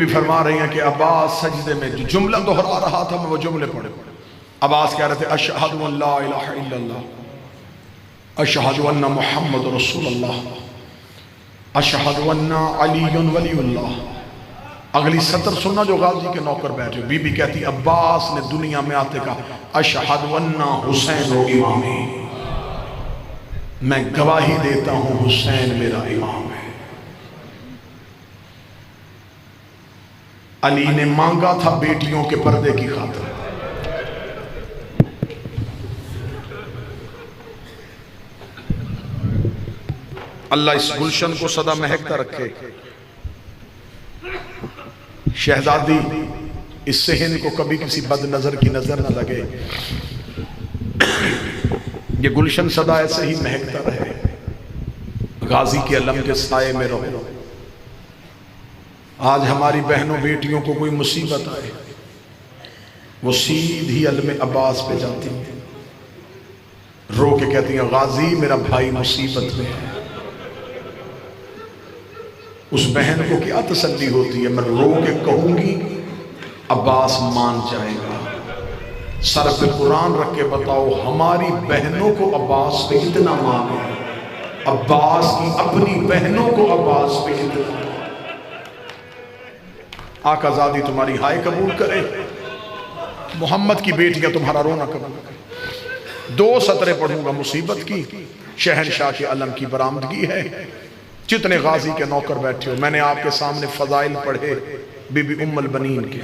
Be فرما رہی ہیں کہ عباس سجدے میں جو جملہ دہرا رہا تھا میں وہ جملے پڑھے عباس کہہ رہے تھے اشہد ان لا الہ الا اللہ اشہد ان محمد رسول اللہ اشہد ان علی ولی اللہ. اگلی سطر سننا جو غازی کے نوکر بیٹھے. بی بی کہتی عباس نے دنیا میں آتے کہا اشہد ان حسین و امامی، میں گواہی دیتا ہوں حسین میرا امام ہے. علی نے مانگا تھا بیٹیوں کے پردے کی خاطر. اللہ اس گلشن کو سدا مہکتا رکھے. شہزادی اس صحن کو کبھی کسی بد نظر کی نظر نہ لگے. یہ گلشن سدا ایسے ہی مہکتا رہے. غازی کے علم کے سائے میں رہو. آج ہماری بہنوں بیٹیوں کو کوئی مصیبت آئے وہ سیدھی علم عباس پہ جاتی ہیں، رو کے کہتی ہیں غازی میرا بھائی مصیبت میں ہے. اس بہن کو کیا تسلی ہوتی ہے؟ میں رو کے کہوں گی عباس مان جائے گا. سر پہ قرآن رکھ کے بتاؤ ہماری بہنوں کو عباس پہ اتنا مان ہے، عباس کی اپنی بہنوں کو عباس پہ اتنا مان. آقا زادی تمہاری ہائے قبول کرے، محمد کی بیٹیاں تمہارا رونا قبول کرے. 2 سطریں پڑھوں گا مصیبت کی. شہنشاہ کے علم کی برآمدگی ہے. جتنے غازی کے نوکر بیٹھے ہو میں نے آپ کے سامنے فضائل پڑھے بی بی ام البنین کے.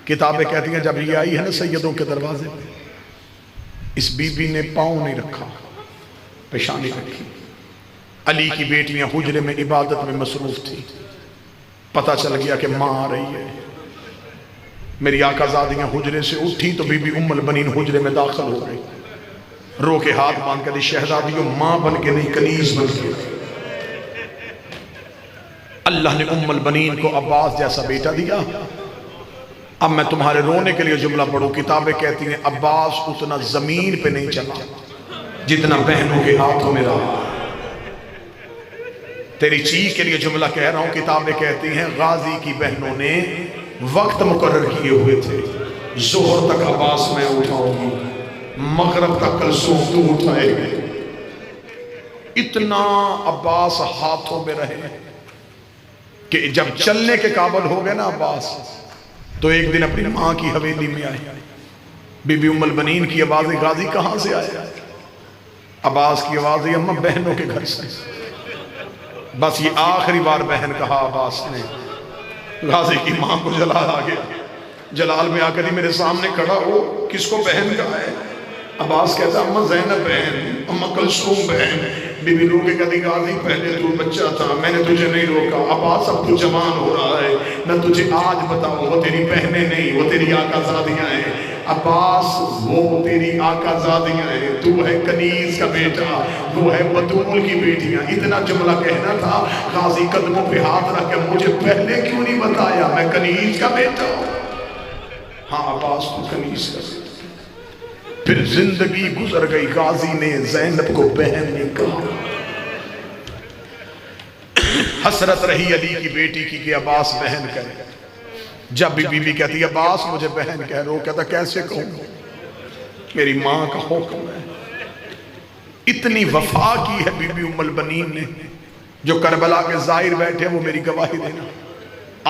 کتابیں کہتی ہیں جب یہ آئی ہے نا سیدوں کے دروازے پہ اس بی بی نے پاؤں نہیں رکھا، پیشانی رکھی. علی کی بیٹیاں حجرے میں عبادت میں مصروف تھی. پتہ چل گیا کہ ماں آ رہی ہے. میری آقا زادیاں حجرے سے اٹھی تو بی بی ام البنین حجرے میں داخل ہو گئی. رو کے ہاتھ باندھ کر دی شہزادیوں ماں بن کے نہیں کنیز بن کے. اللہ نے ام البنین کو عباس جیسا بیٹا دیا. اب میں تمہارے رونے کے لیے جملہ پڑھوں. کتابیں کہتی ہیں عباس اتنا زمین پہ نہیں چلا جتنا بہنوں کے ہاتھوں میں رہا. تیری چیخ کے لیے جملہ کہہ رہا ہوں. کتابیں کہتی ہیں غازی کی بہنوں نے وقت مقرر کیے ہوئے تھے. ظہر تک عباس میں اٹھاؤں گی، مغرب تک کلثوم تو اٹھائے گئے. اتنا عباس ہاتھوں میں رہے کہ جب چلنے کے قابل ہو گئے نا عباس تو ایک دن اپنی ماں کی حویلی میں آئے. بی بی ام البنین کی آواز غازی کہاں سے آئے؟ عباس کی آواز اماں بہنوں کے گھر سے. بس یہ آخری بار بہن کہا عباس نے. غازی کی ماں کو جلال آ گیا. جلال میں آ کر ہی میرے سامنے کھڑا ہو کس کو بہن کہا ہے؟ عباس کہتا اماں زینب بہن، اماں کلثوم بہن. بی بی رو کے کہتی غازی پہلے تو بچہ تھا میں نے تجھے نہیں روکا. عباس اب تو جوان ہو رہا ہے میں تجھے آج بتاؤں وہ تیری بہنیں نہیں وہ تیری آقا زادیاں ہیں. عباس وہ تیری آقا زادیاں ہیں. تو ہے کنیز کا بیٹا وہ ہے بطول کی بیٹیاں. اتنا جملہ کہنا تھا. غازی قدموں پہ ہاتھ رکھ کے مجھے پہلے کیوں نہیں بتایا میں کنیز کا بیٹا ہوں. ہاں عباس تو کنیز کا بیٹا. پھر زندگی گزر گئی. غازی نے زینب کو بہن نہیں کہا. حسرت رہی علی کی بیٹی کی کہ عباس بہن کہے. جب بھی بی بی کہتی عباس مجھے بہن کہہ رہو کہتا کیسے کہوں میری ماں کا حکم ہے. اتنی وفا کی ہے بی بی ام البنین نے. جو کربلا کے ظاہر بیٹھے وہ میری گواہی دینا.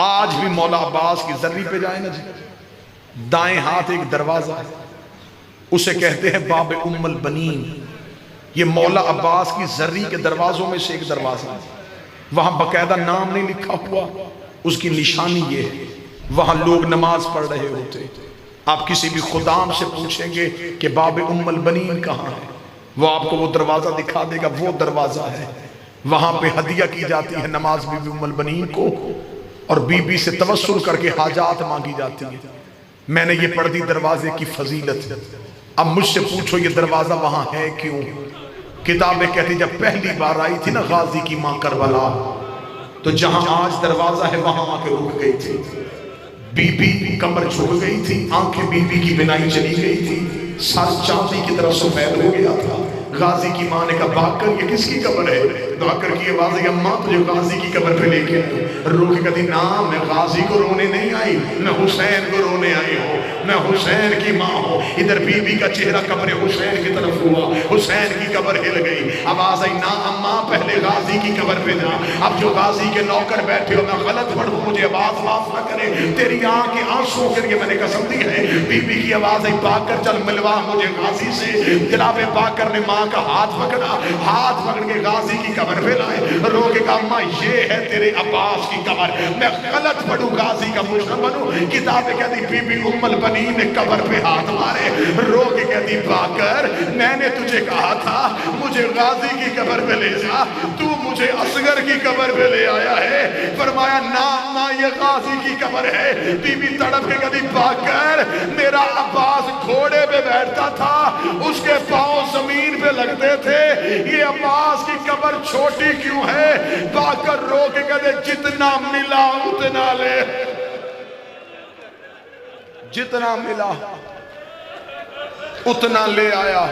آج بھی مولا عباس کی ذری پہ جائیں نا جی دائیں ہاتھ ایک دروازہ ہے اسے کہتے ہیں باب ام البنین. یہ مولا عباس کی ذری کے دروازوں میں سے ایک دروازہ ہے. وہاں باقاعدہ نام نہیں لکھا ہوا. اس کی نشانی یہ ہے وہاں لوگ نماز پڑھ رہے ہوتے. آپ کسی بھی خدام سے پوچھیں گے کہ باب ام البنین کہاں ہے وہ آپ کو وہ دروازہ دکھا دے گا. وہ دروازہ ہے وہاں پہ ہدیہ کی جاتی ہے نماز بی بی ام البنین کو اور بی بی سے توسل کر کے حاجات مانگی جاتی ہیں. میں نے یہ پڑھ دی دروازے کی فضیلت. اب مجھ سے پوچھو یہ دروازہ وہاں ہے کیوں؟ کتابیں کہتی جب پہلی بار آئی تھی نا غازی کی ماں کربلا تو جہاں آج دروازہ ہے وہاں آ کے رک گئی تھی. بی بی کمر جھک گئی تھی. آنکھیں بی بی کی بینائی چلی گئی تھی. سر چاندی کی طرف سفید ہو گیا تھا. غازی کی ماں نے کہا بھاگ کر یہ کس کی قبر ہے؟ بھاگ کر کی آواز ہے اماں تجھے غازی کی قبر پہ لے کے آئی. رو کے کہتی نا میں غازی کو رونے نہیں آئی، میں حسین کو رونے آئی ہوں، میں حسین کی ماں ہوں۔ ادھر بی بی کا چہرہ قبر حسین کی طرف ہوا، حسین کی قبر ہل گئی، آواز آئی نا اماں پہلے غازی کی قبر پہ جا، اب جو غازی کے نوکر بیٹھے ہو میں غلط پڑھوں مجھے آواز معاف نہ کرے، تیری آنکھ کے آنسوں کے لیے میں نے قسم دی ہے۔ بی بی کی آواز آئی باکر چل ملوا مجھے غازی سے۔ جناب باکر نے ماں کا ہاتھ پکڑا، ہاتھ پکڑ کے غازی کی قبر پہ لائے، رو کے کہا ماں یہ ہے تیرے عباس کی قبر، میں غلط پڑھوں غازی کا مجرم بنوں۔ کتابیں کہتی بی بی ام البنین نے قبر پہ ہاتھ مارے، رو کے کہتی باکر میں نے تجھے کہا تھا مجھے غازی کی قبر پہ لے جا، تو مجھے اصغر کی قبر پہ لے آیا ہے۔ فرمایا نا ماں یہ غازی کی قبر ہے۔ بی بی تڑپ کے کہتی باکر میرا عباس گھوڑے پہ بیٹھتا تھا، اس کے پاؤں زمین پہ لگتے تھے، یہ عباس کی قبر چھوٹی کیوں ہے؟ باکر رو کے کہتے جتنا ملا اتنا لے، جتنا ملا اتنا لے آیا۔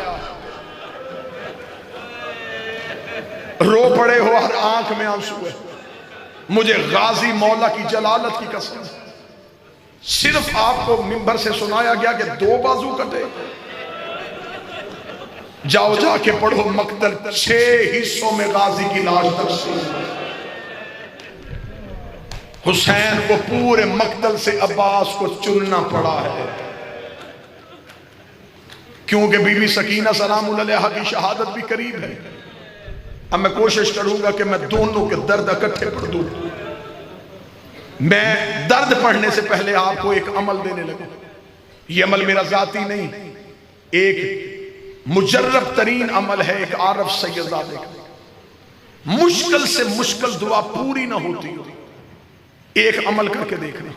رو پڑے ہو، ہر آنکھ میں آنسو ہے۔ مجھے غازی مولا کی جلالت کی قسم، صرف آپ کو منبر سے سنایا گیا کہ 2 بازو کٹے، جاؤ جا کے پڑھو مقتل 6 حصوں میں غازی کی لاش تقسیم، حسین کو پورے مقتل سے عباس کو چننا پڑا ہے، کیونکہ بی بی سکینہ سلام اللہ علیہا کی شہادت بھی قریب ہے۔ اب میں کوشش کروں گا کہ میں دونوں کے درد اکٹھے پڑھ دوں۔ میں درد پڑھنے سے پہلے آپ کو ایک عمل دینے لگوں، یہ عمل میرا ذاتی نہیں، ایک مجرب ترین عمل ہے، ایک عارف سیدزادے کا۔ مشکل سے مشکل دعا پوری نہ ہوتی، ایک عمل کر کے دیکھنا،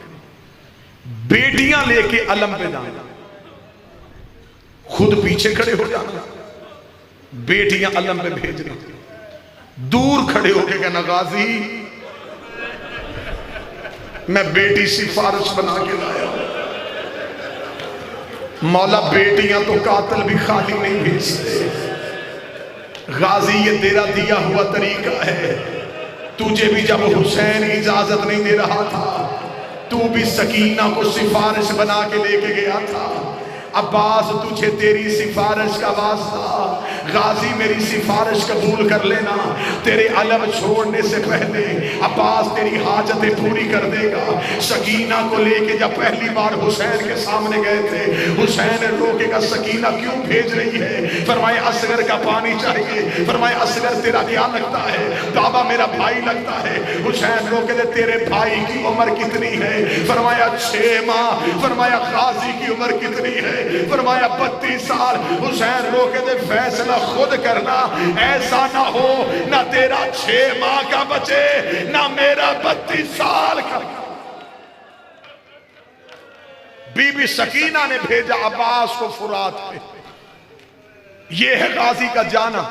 بیٹیاں لے کے علم پہ جانا، خود پیچھے کھڑے ہو جانا، بیٹیاں علم پہ بھیجنا، دور کھڑے ہو کے کہنا غازی میں بیٹی سفارش بنا کے لایا ہوں، مولا بیٹیاں تو قاتل بھی خالی نہیں بھیجتے، غازی یہ تیرا دیا ہوا طریقہ ہے، تجھے بھی جب حسین اجازت نہیں دے رہا تھا تو بھی سکینہ کو سفارش بنا کے لے کے گیا تھا، عباس تجھے تیری سفارش کا واسطہ، غازی میری سفارش قبول کر لینا، تیرے علم چھوڑنے سے پہلے عباس تیری حاجتیں پوری کر دے گا۔ سکینہ کو لے کے جب پہلی بار حسین کے سامنے گئے تھے، حسین روکے گا سکینہ کیوں بھیج رہی ہے؟ فرمائے اصغر کا پانی چاہیے، فرمائے اصغر تیرا کیا لگتا ہے؟ بابا میرا بھائی لگتا ہے۔ حسین روکے دے تیرے بھائی کی عمر کتنی ہے؟ فرمایا 6 ماہ۔ فرمایا غازی کی عمر کتنی ہے؟ فرمایا 32 سال۔ حسین روکے دے فیصلہ خود کرنا، ایسا نہ ہو نہ تیرا 6 ماہ کا بچے نہ میرا 32 سال کا۔ بی بی سکینہ نے بھیجا عباس کو فرات پہ، یہ ہے غازی کا جانا۔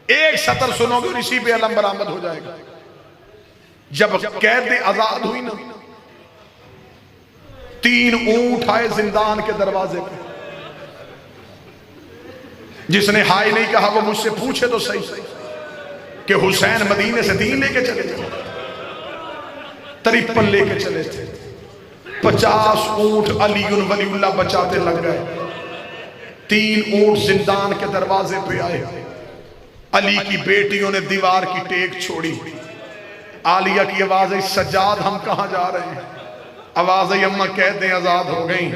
ایک سطر سنو گے اسی پہ علم برآمد ہو جائے گا۔ جب قید آزاد ہوئی نا، 3 اونٹ آئے زندان کے دروازے پہ، جس نے ہائے نہیں کہا وہ مجھ سے پوچھے تو صحیح کہ حسین مدینے سے 3 لے کے چلے تھے، 53 لے کے چلے تھے، 50 اونٹ علی ولی اللہ بچاتے لگ گئے، 3 اونٹ زندان کے دروازے پہ آئے، علی کی بیٹیوں نے دیوار کی ٹیک چھوڑی، عالیہ کی آواز ہے سجاد ہم کہاں جا رہے ہیں؟ آواز ہے اماں قیدیں آزاد ہو گئیں،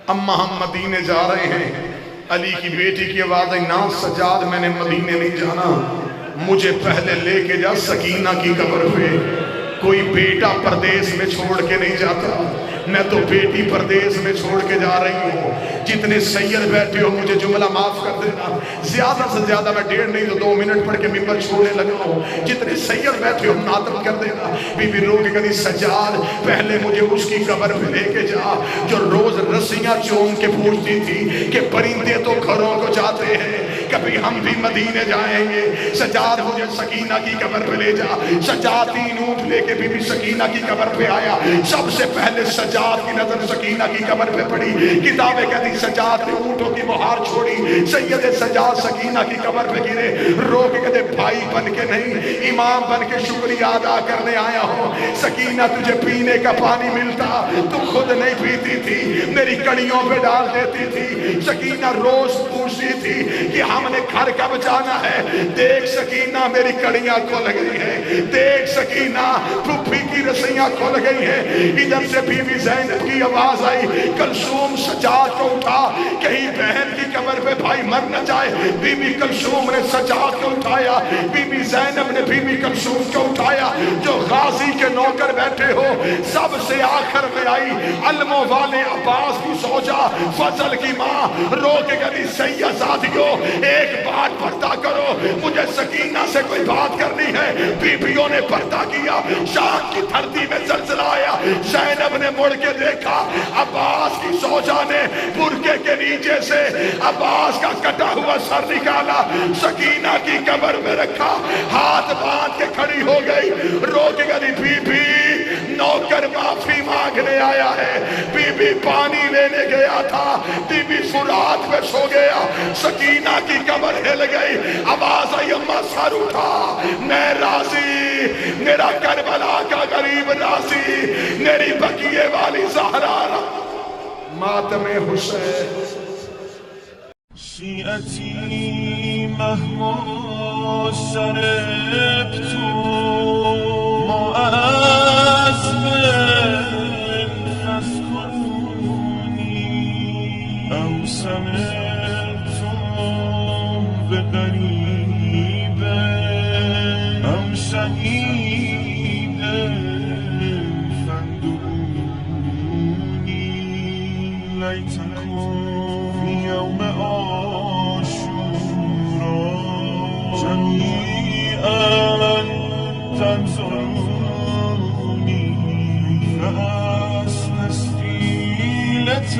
اماں ہم مدینے جا رہے ہیں۔ علی کی بیٹی کی آواز ہے نا سجاد میں نے مدینے نہیں جانا، مجھے پہلے لے کے جا سکینہ کی قبر پہ، کوئی بیٹا پردیس میں چھوڑ کے نہیں جاتا، میں تو بیٹی پردیس میں چھوڑ کے جا رہی ہوں۔ جتنے سید بیٹھے ہو مجھے جملہ معاف کر دینا، زیادہ سے زیادہ میں 1.5 نہیں تو 2 منٹ پڑھ کے ممبر چھوڑنے لگا ہوں، جتنے سید بیٹھے ہو نادم کر دینا۔ بی بی رو کے کہتی سجاد پہلے مجھے اس کی قبر پہ لے کے جا جو روز رسیاں چوم کے پوچھتی تھی کہ پرندے تو گھروں کو جاتے ہیں، کبھی ہم بھی مدینے جائیں گے، سجاد مجھے سکینہ کی قبر پہ لے جا۔ سجاد 3 اونٹ لے کے بی بی سکینہ کی قبر پہ آیا، سب سے پہلے سجاد سجاد کی نظر سکینہ کی قبر پہ پڑی. کتابیں کہتی سجاد نے اونٹوں کی بہار چھوڑی, سید سجاد سکینہ کی قبر پہ گرے, رو کے کہتے بھائی بن کے نہیں, امام بن کے شکریہ ادا کرنے آیا ہوں. سکینہ تجھے پینے کا پانی ملتا تو خود نہیں پیتی تھی, میری کڑیوں پہ ڈال دیتی تھی. سکینہ روز پوچھتی تھی کہ ہم نے گھر کب جانا ہے. دیکھ سکینہ میری کڑیاں کھل گئی ہیں, دیکھ سکینہ پھوپھی کی رسیاں کھل گئی ہیں. ادھر سے بی بی زینب کی آواز آئی, کلثوم سجاد کو اٹھا, کہیں بہن کی قبر پہ بھائی مر نہ جائے. بی بی کلثوم نے سجاد کو اٹھایا, بی بی زینب نے بی بی کلثوم کو اٹھایا. جو غازی کے نوکر بیٹھے ہو سب سے آخر میں آئی علموں والے عباس کی زوجہ فضل کی ماں, رو کے کہی سیدزادیوں ایک بات پردہ کرو, مجھے سکینہ سے کوئی بات کرنی ہے. بیبیوں نے پردہ کیا, شام کی دھرتی میں زلزلہ آیا. زینب نے مڑ کے دیکھا, عباس کی زوجہ نے برقعے کے نیچے سے عباس کا کٹا ہوا سر نکالا, سکینہ کی قبر میں رکھا, ہاتھ باندھ کے کھڑی ہو گئی. رو کے کہی بی بی نوکر معافی مانگنے آیا ہے, بی بی پانی لینے گیا تھا, بی بی فرات پہ سو گیا. سکینہ کی قبر ہل گئی, آواز آئی اماں سر اٹھا, میں راضی, میرا کربلا کا غریب راضی, میری بقیے والی زہرا ماتم حسین. شیعتی مهما شربت معزم فاسكنوني أو سمعتم بقريب أو شهيد فاندروني ليتكم في يوم عاشوراء جميعا تنظروني فأسنى استيلة